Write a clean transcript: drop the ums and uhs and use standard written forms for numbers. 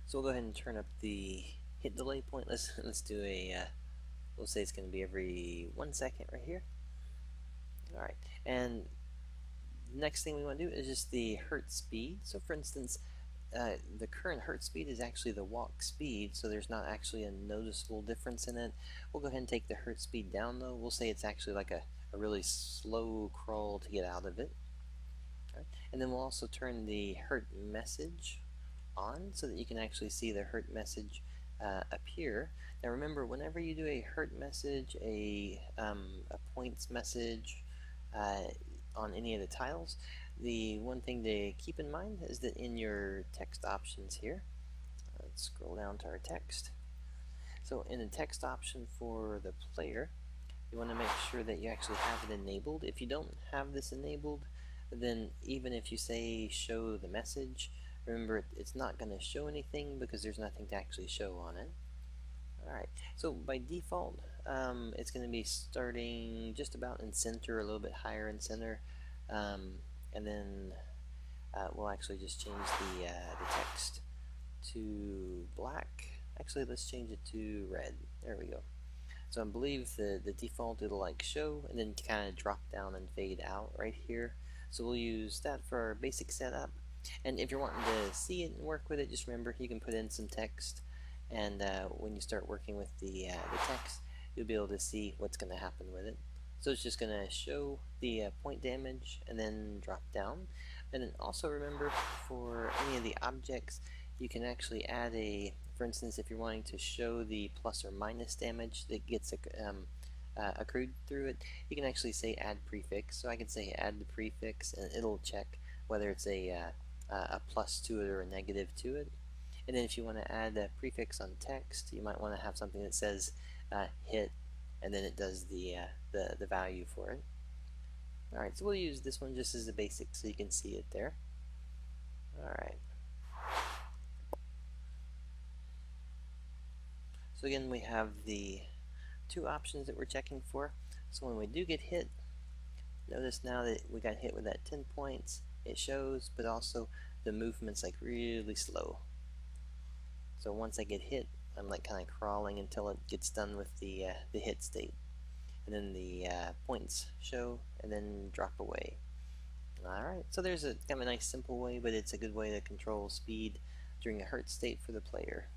So we'll go ahead and turn up the hit delay point. Let's do a we'll say it's going to be every 1 second right here. All right, and the next thing we want to do is just the hertz speed. So for instance, the current hertz speed is actually the walk speed, so there's not actually a noticeable difference in it. We'll go ahead and take the hertz speed down though. We'll say it's actually like a really slow crawl to get out of it. Right. And then we'll also turn the hertz message on so that you can actually see the hertz message appear. Now remember, whenever you do a hertz message, a points message on any of the tiles, the one thing to keep in mind is that in your text options here, let's scroll down to our text. So in the text option for the player, you want to make sure that you actually have it enabled. If you don't have this enabled, then even if you say show the message, remember it's not going to show anything because there's nothing to actually show on it. Alright, so by default, it's going to be starting just about in center, a little bit higher in center, and then we'll actually just change the text to black. Actually, let's change it to red. There we go. So I believe the default it'll like show and then kind of drop down and fade out right here. So we'll use that for our basic setup. And if you're wanting to see it and work with it, just remember you can put in some text, and when you start working with the text, you'll be able to see what's going to happen with it. So it's just going to show the point damage and then drop down. And then also remember, for any of the objects, you can actually add a, for instance, if you're wanting to show the plus or minus damage that gets accrued through it, you can actually say add prefix. So I can say add the prefix and it'll check whether it's a plus to it or a negative to it. And then if you want to add a prefix on text, you might want to have something that says hit, and then it does the value for it. Alright, so we'll use this one just as a basic so you can see it there. Alright. So again, we have the two options that we're checking for. So when we do get hit, notice now that we got hit with that 10 points, it shows, but also the movement's like really slow. So once I get hit, I'm like kind of crawling until it gets done with the hit state. And then the points show and then drop away. Alright, so there's a kind of a nice simple way, but it's a good way to control speed during a hertz state for the player.